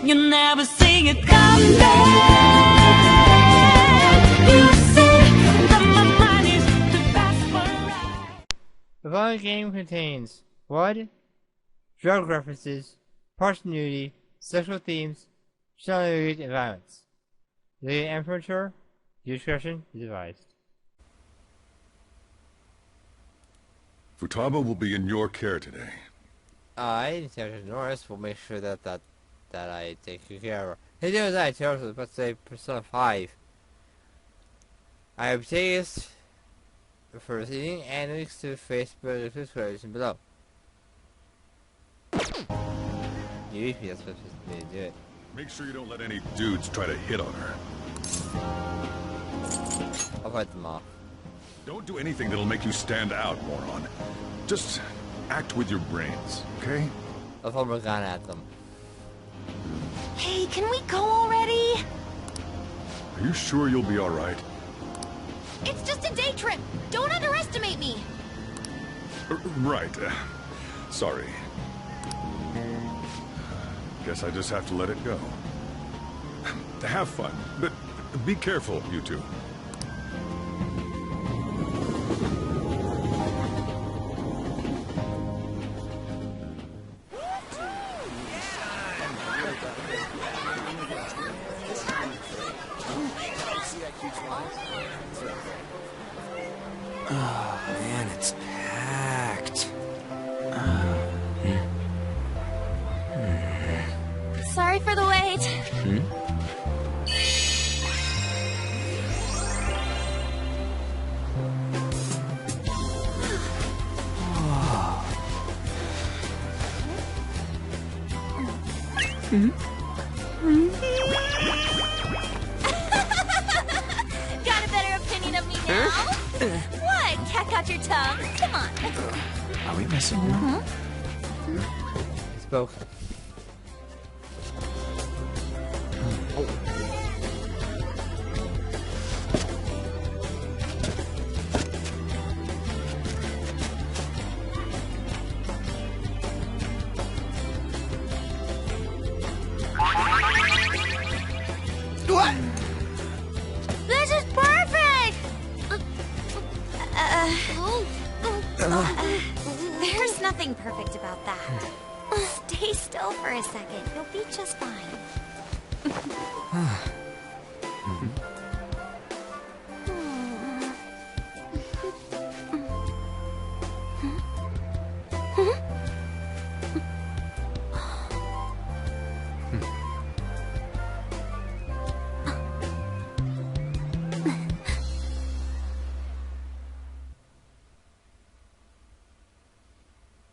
You never see it come back. You say that my mind is too fast for a ride. The following game contains blood, drug references, partial nudity, sexual themes, child abuse, and violence. The amateur discretion is advised. Futaba will be in your care today. I, Detective Norris, will make sure that I take good care of her. Hey, there was I, Terror, let's say Persona 5. I have this for receiving and links to Facebook and description below. You repeat, that's what you do it. Make sure you don't let any dudes try to hit on her. I'll fight them off. Don't do anything that'll make you stand out, moron. Just act with your brains, okay? I'll throw a gun at them. Hey, can we go already? Are you sure you'll be alright? It's just a day trip. Don't underestimate me. Right. Sorry. Guess I just have to let it go. Have fun, but be careful, you two. Oh man, it's packed. Sorry for the wait. Got a better opinion of me now? What? Cat got your tongue? Come on. Are we missing one? Spoke. What? This is perfect! There's nothing perfect about that. Stay still for a second. You'll be just fine.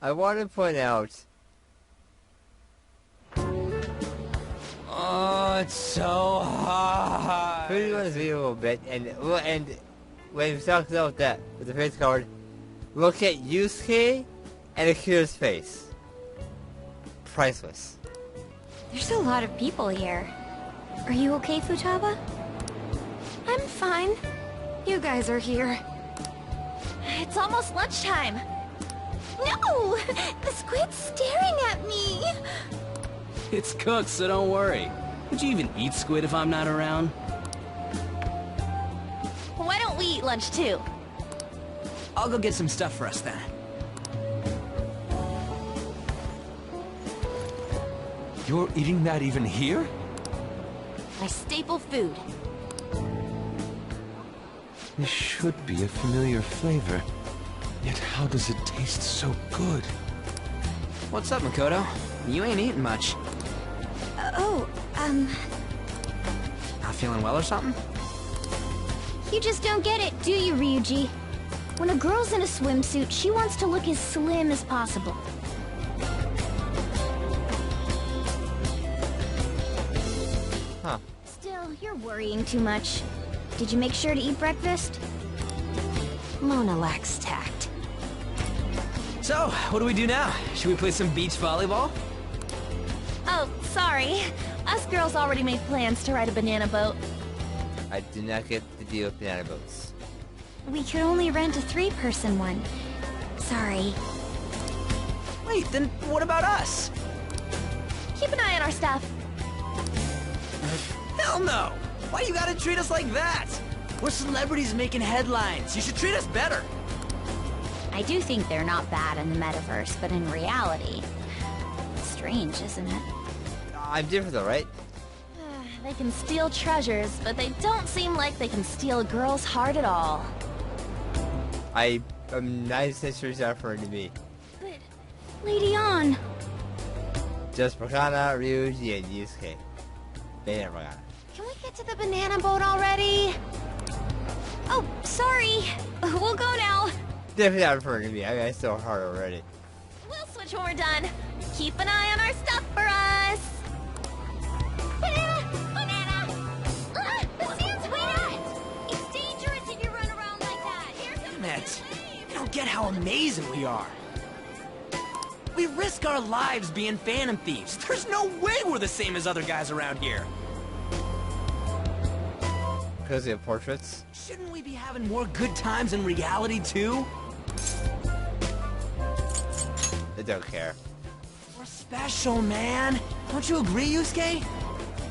I want to point out. Oh, it's so hot. Pretty much this video a little bit, and when we talked about that with the face card, look at Yusuke and Akira's face. Priceless. There's a lot of people here. Are you okay, Futaba? I'm fine. You guys are here. It's almost lunchtime. No! The squid's staring at me! It's cooked, so don't worry. Would you even eat squid if I'm not around? Why don't we eat lunch too? I'll go get some stuff for us then. You're eating that even here? My staple food. This should be a familiar flavor. Yet how does it taste so good? What's up, Makoto? You ain't eating much. Not feeling well or something? You just don't get it, do you, Ryuji? When a girl's in a swimsuit, she wants to look as slim as possible. Huh. Still, you're worrying too much. Did you make sure to eat breakfast? Mona lacks tact. So, what do we do now? Should we play some beach volleyball? Oh, sorry. Us girls already made plans to ride a banana boat. I do not get the deal with banana boats. We could only rent a 3-person one. Sorry. Wait, then what about us? Keep an eye on our stuff. Hell no! Why you gotta treat us like that? We're celebrities making headlines. You should treat us better. I do think they're not bad in the metaverse, but in reality... Strange, isn't it? I'm different though, right? They can steal treasures, but they don't seem like they can steal a girl's heart at all. I am 96% sure it's not referring to me. But... Lady On... Just Makana, Ryuji, and Yusuke. They never got it. Can we get to the banana boat already? Oh, sorry. We'll go now. Definitely not referring to me. I mean, I still hard already. We'll switch when we're done. Keep an eye on our stuff for us. Banana! Banana! The sand's wet! It's dangerous if you run around like that. Here comes Damn it. the You don't get how amazing we are. We risk our lives being phantom thieves. There's no way we're the same as other guys around here. Because they have portraits. Shouldn't we be having more good times in reality too? They don't care. We're special, man. Don't you agree, Yusuke?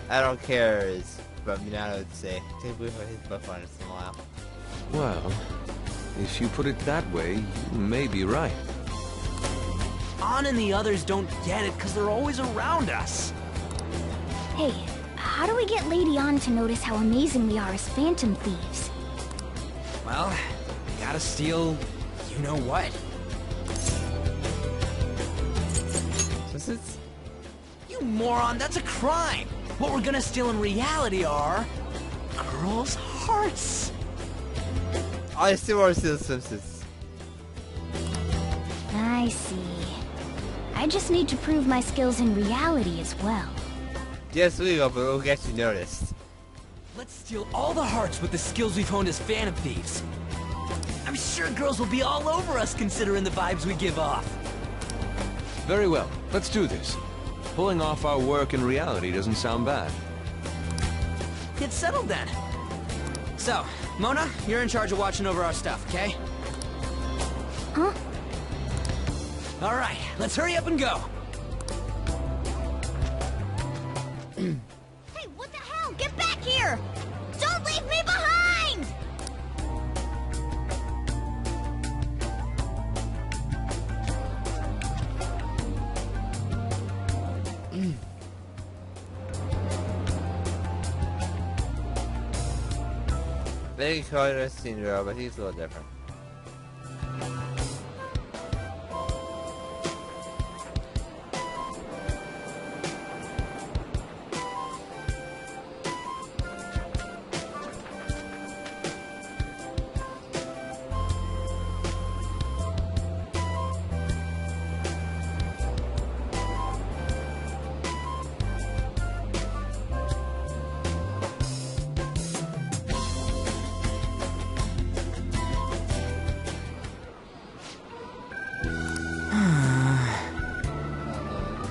I don't care is what Minato would say. Take away from his book once in a while. Well, if you put it that way, you may be right. On and the others don't get it because they're always around us. Hey, how do we get Lady On to notice how amazing we are as phantom thieves? Well, we gotta steal you know what. So it's You moron, that's a crime. What we're gonna steal in reality are girls' hearts. I still want to see the Simpsons. I see. I just need to prove my skills in reality as well. Yes, we go, but we'll get you noticed. Let's steal all the hearts with the skills we've honed as phantom thieves. I'm sure girls will be all over us considering the vibes we give off. Very well, let's do this. Pulling off our work in reality doesn't sound bad. Get settled then. So, Mona, you're in charge of watching over our stuff, okay? Huh? All right, let's hurry up and go. Hey, what the hell? Get back here! Don't leave me behind! They call it a Cinderella, but he's a little different.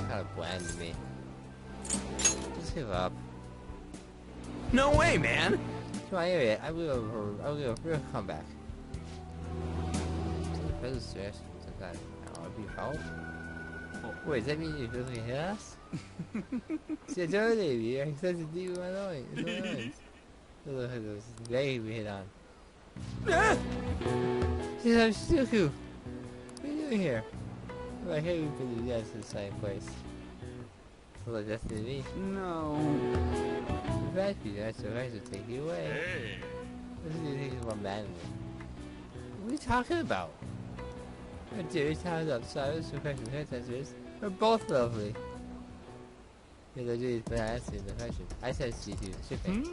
Kind of bland to me. Just give up. No way, man. Come on, anyway, I will give a real comeback. This is serious. Sometimes I want to be fouled. Wait, does that mean you're going to hit us? See, I told you, I said to do my noise. It's annoying. Begging me hit on. She's a Suku. What are you doing here? I hate we could do that to the same place. Well, that's to me. No. In fact, that's so nice to take you away. Hey, This is the thing more manly. What are you talking about? Our dear times outside, so question answers are both lovely. Yeah, they're doing but I answered the question. I said C to shipping.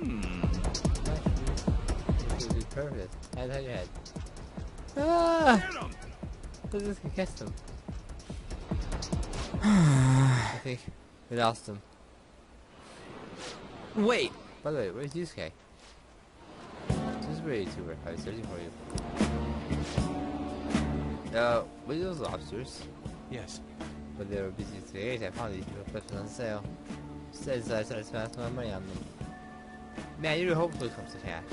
This would be perfect. Hand on your head. Ah! get 'em! Let's just catch them. I think we lost him. Wait, By the way, where's Yusuke? This is really too weird. I was searching for you. Were those lobsters? Yes. But they were busy today. I found these people put on sale. Says I started spending my money on them. Man, you hope food comes to cash.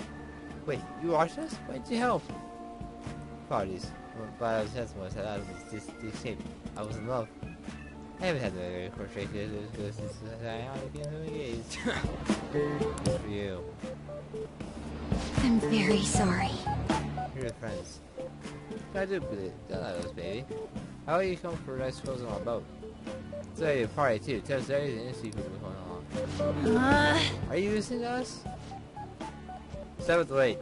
Wait, you watched this? Why did you help? Apologies. But I was just when I said I was this shape. I was in love. I haven't had the crochet since I became engaged. Good for you. I'm very sorry. You're the friends. I do believe that, baby. How are you come for nice clothes on my boat? It's a party too. Tell us everything and see what's going on. Are you listening to us? Stop with the wait.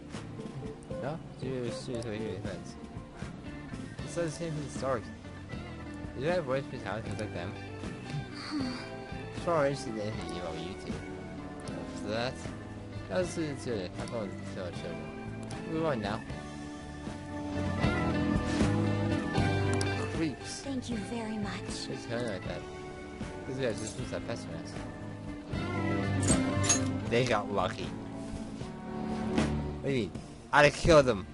No? Seriously, you're the friends. It's not the same from the start. Did you have voice personalities like them? Sorry, I just did anything about you two. So that was it. I'm going to tell a show. Move on now. Creeps. Thank you very much. It's kind of like that. This guy just was that pessimist. They got lucky. What do you mean? I'd have killed them.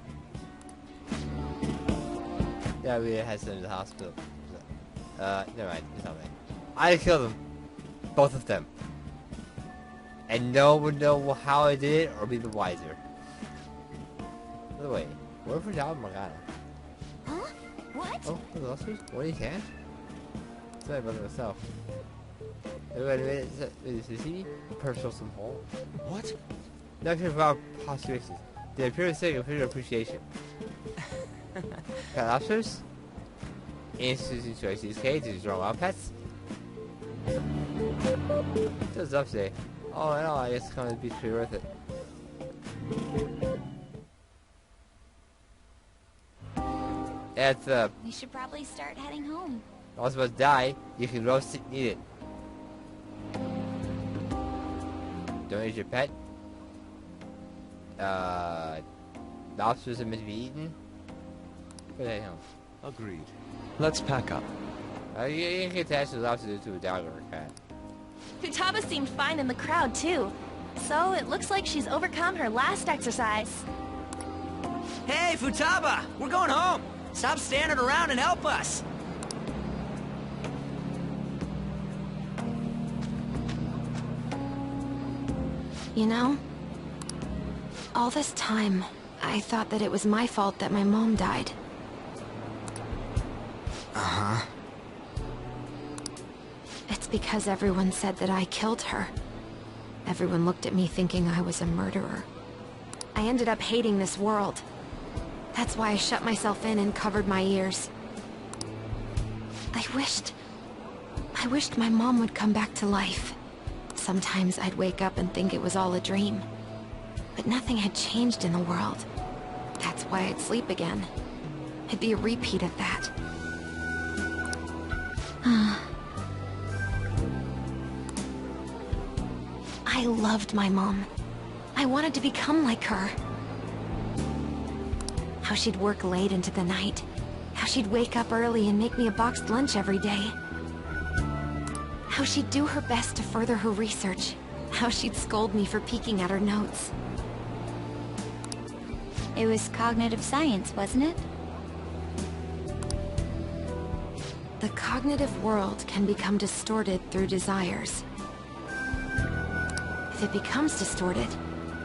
Yeah, we had some in the hospital. Never mind. It's not me. I'd have killed them. Both of them. And no one would know how I did it or be the wiser. By the way, where for now, Morgana? Huh? What? Oh, the losses? What, you can? Sorry about myself. Wait a minute, is this see? Personal some hole. What? Not sure about postulations. They appear to say official appreciation. Pet lobsters? Institution choices, cages, draw wild pets? Just up today. All in all, I guess it's going to be pretty worth it. That's We should probably start heading home. I was about to die, you can roast it and eat it. Don't eat your pet. Lobsters are meant to be eaten. Go ahead home. Agreed. Let's pack up. You can attach the lobster to a dog or a cat. Futaba seemed fine in the crowd, too. So it looks like she's overcome her last exercise. Hey, Futaba! We're going home! Stop standing around and help us! You know, all this time, I thought that it was my fault that my mom died. Uh-huh. It's because everyone said that I killed her. Everyone looked at me thinking I was a murderer. I ended up hating this world. That's why I shut myself in and covered my ears. I wished my mom would come back to life. Sometimes I'd wake up and think it was all a dream. But nothing had changed in the world. That's why I'd sleep again. It'd be a repeat of that. I loved my mom. I wanted to become like her. How she'd work late into the night. How she'd wake up early and make me a boxed lunch every day. How she'd do her best to further her research. How she'd scold me for peeking at her notes. It was cognitive science, wasn't it? The cognitive world can become distorted through desires. If it becomes distorted,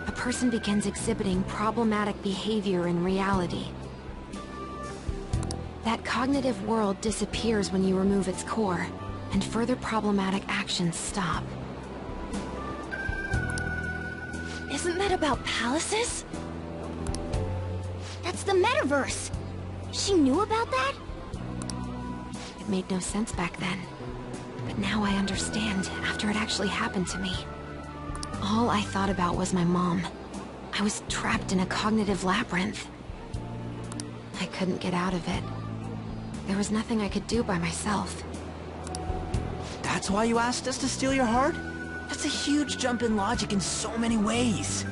a person begins exhibiting problematic behavior in reality. That cognitive world disappears when you remove its core, and further problematic actions stop. Isn't that about palaces? That's the metaverse! She knew about that? It made no sense back then. But now I understand, after it actually happened to me. All I thought about was my mom. I was trapped in a cognitive labyrinth. I couldn't get out of it. There was nothing I could do by myself. That's why you asked us to steal your heart? That's a huge jump in logic in so many ways.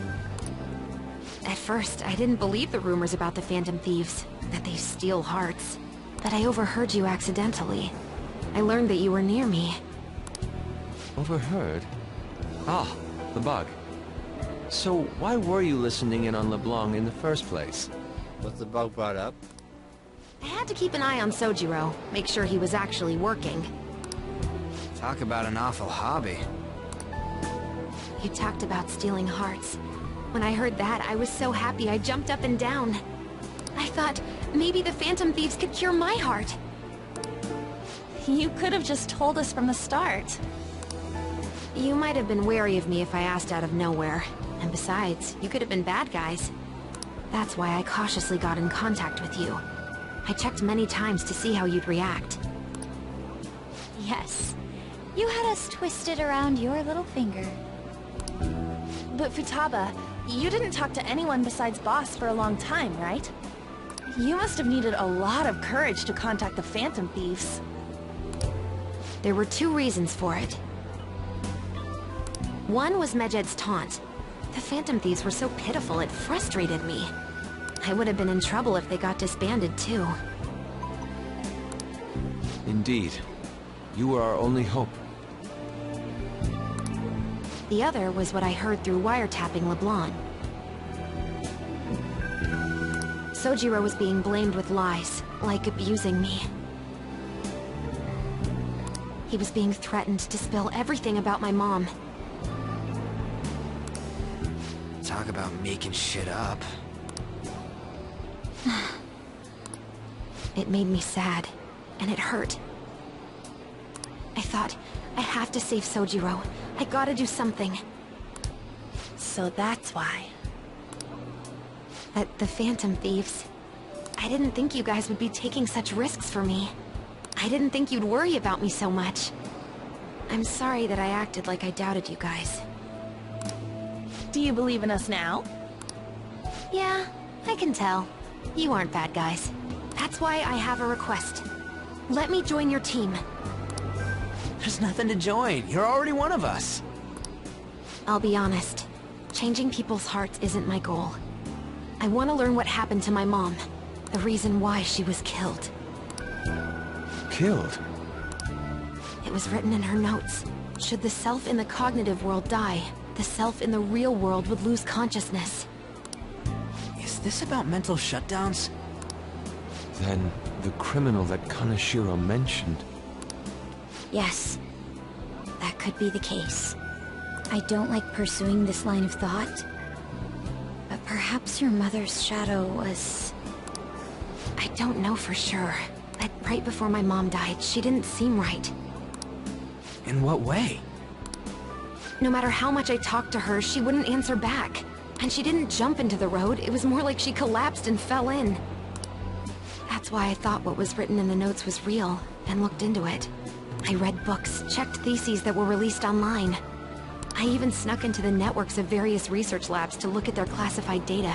At first, I didn't believe the rumors about the Phantom Thieves, that they steal hearts. But I overheard you accidentally. I learned that you were near me. Overheard? Ah, the bug. So why were you listening in on LeBlanc in the first place? Was the bug brought up? I had to keep an eye on Sojiro, make sure he was actually working. Talk about an awful hobby. You talked about stealing hearts. When I heard that, I was so happy I jumped up and down. I thought, maybe the Phantom Thieves could cure my heart. You could have just told us from the start. You might have been wary of me if I asked out of nowhere. And besides, you could have been bad guys. That's why I cautiously got in contact with you. I checked many times to see how you'd react. Yes. You had us twisted around your little finger. But Futaba, you didn't talk to anyone besides Boss for a long time, right? You must have needed a lot of courage to contact the Phantom Thieves. There were 2 reasons for it. One was Medjed's taunt. The Phantom Thieves were so pitiful it frustrated me. I would have been in trouble if they got disbanded too. Indeed. You were our only hope. The other was what I heard through wiretapping LeBlanc. Sojiro was being blamed with lies, like abusing me. He was being threatened to spill everything about my mom. Talk about making shit up. It made me sad, and it hurt. I thought, I have to save Sojiro. I gotta do something. So that's why. The Phantom Thieves. I didn't think you guys would be taking such risks for me. I didn't think you'd worry about me so much. I'm sorry that I acted like I doubted you guys. Do you believe in us now? Yeah, I can tell. You aren't bad guys. That's why I have a request. Let me join your team. There's nothing to join. You're already one of us. I'll be honest. Changing people's hearts isn't my goal. I want to learn what happened to my mom. The reason why she was killed. Killed? It was written in her notes. Should the self in the cognitive world die, the self in the real world would lose consciousness. Is this about mental shutdowns? Then, the criminal that Kaneshiro mentioned. Yes. That could be the case. I don't like pursuing this line of thought. But perhaps your mother's shadow was... I don't know for sure, but right before my mom died, she didn't seem right. In what way? No matter how much I talked to her, she wouldn't answer back. And she didn't jump into the road, it was more like she collapsed and fell in. That's why I thought what was written in the notes was real, and looked into it. I read books, checked theses that were released online. I even snuck into the networks of various research labs to look at their classified data.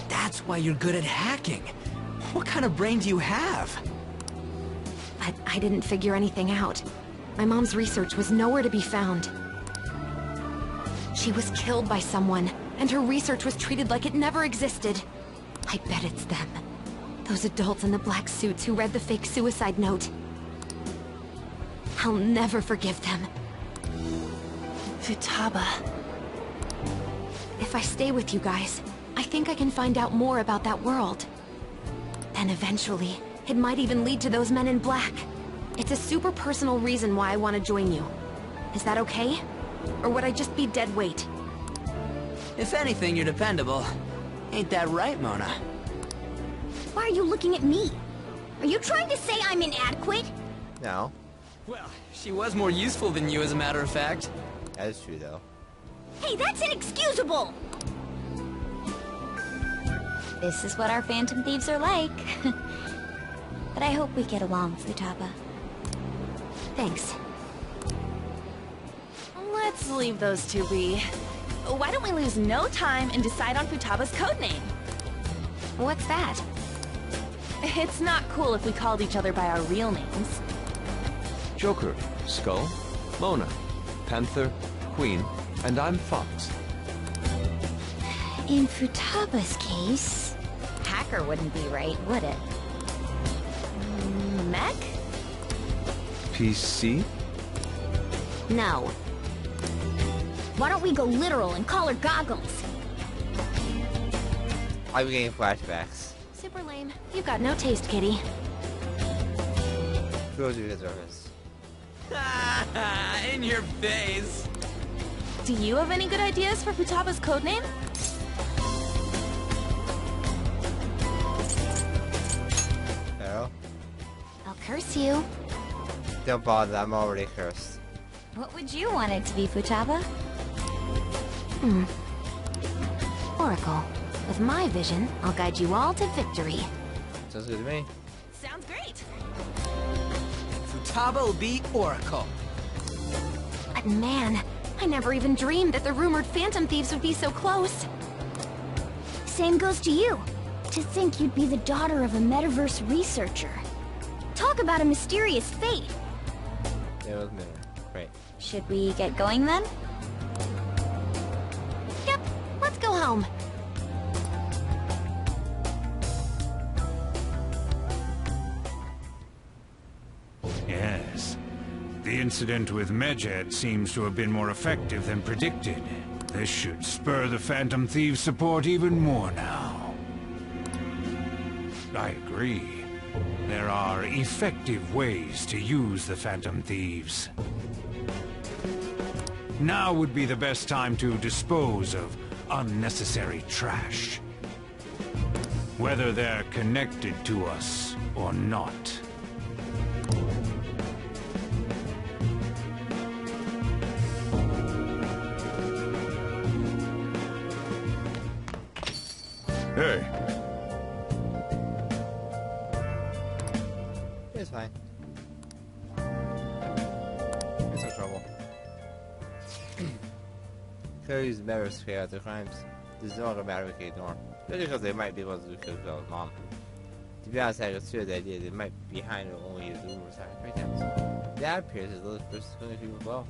That's why you're good at hacking. What kind of brain do you have? But I didn't figure anything out. My mom's research was nowhere to be found. She was killed by someone, and her research was treated like it never existed. I bet it's them. Those adults in the black suits who read the fake suicide note. I'll never forgive them. Futaba. If I stay with you guys, I think I can find out more about that world. Then eventually, it might even lead to those men in black. It's a super personal reason why I want to join you. Is that okay? Or would I just be dead weight? If anything, you're dependable. Ain't that right, Mona? Why are you looking at me? Are you trying to say I'm inadequate? No, Well, she was more useful than you, as a matter of fact. that is true though. Hey, that's inexcusable! This is what our Phantom Thieves are like. But I hope we get along, Futaba. Thanks. Let's leave those two be. Why don't we lose no time and decide on Futaba's codename? What's that? It's not cool if we called each other by our real names. Joker, Skull, Mona, Panther, Queen, and I'm Fox. In Futaba's case, Hacker wouldn't be right, would it? Mech? PC? No. Why don't we go literal and call her Goggles? I'm getting flashbacks. Super lame. You've got no taste, kitty. Go do his service. In your face. Do you have any good ideas for Futaba's codename? Pharaoh? I'll curse you. Don't bother, I'm already cursed. What would you want it to be, Futaba? Oracle, with my vision, I'll guide you all to victory. Sounds good to me. Sounds great. Futaba will be Oracle. But man, I never even dreamed that the rumored Phantom Thieves would be so close. Same goes to you. To think you'd be the daughter of a metaverse researcher. Talk about a mysterious fate. It was mirror. Great. Should we get going then? Yep, let's go home. Yes. The incident with Medjed seems to have been more effective than predicted. This should spur the Phantom Thieves' support even more now. I agree. There are effective ways to use the Phantom Thieves. Now would be the best time to dispose of unnecessary trash. Whether they're connected to us or not. Hey, It's fine. It's no trouble. Could use the metaverse to carry out their crimes. There's no other matter we can ignore. Just because they might be able to kill his mom. To be honest, I consider the idea they might be behind it only use rumors having breakdowns. That appears as those versus 20 people well.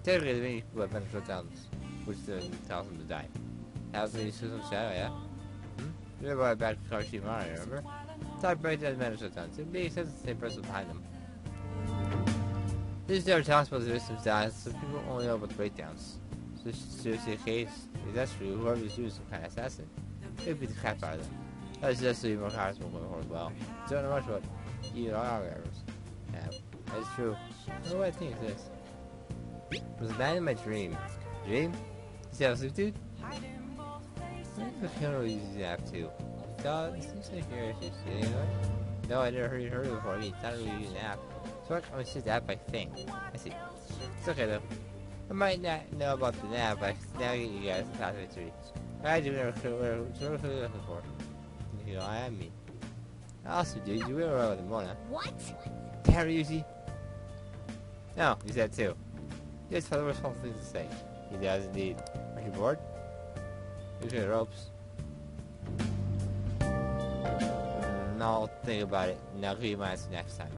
Technically, the many people have been shutdowns, which then tells them to die. That was when you some shadow, yeah? You remember back to Kashi Mara, remember? Type breakdowns managed shutdowns. It makes sense the same person behind them. This never talks about the victims' deaths, so people only know about the breakdowns. So this is seriously a case. If that's true, whoever is doing some kind of assassin, it would be the crap out of them. That's just more charisma going on as well. Don't know much about either our errors. Yeah, that's true. I don't know what I think of this. It was a man in my dream. Dream? You see how sleep, dude? I think the funeral uses the app too. God, it seems like you're actually sitting on it. No, I never heard it before. I mean, it's not really using an app. So I only see the app by thing. I see. It's okay though. I might not know about the app, but now get you guys the path victory. I do know what you're looking for. You know, I am me. Also, dude, you will roll with the Mona. What? Terry, you see? No, he said too. He just thought there was something to say. He does indeed. Are you bored? Look at the ropes. No, think about it. Now, give you my answer next time.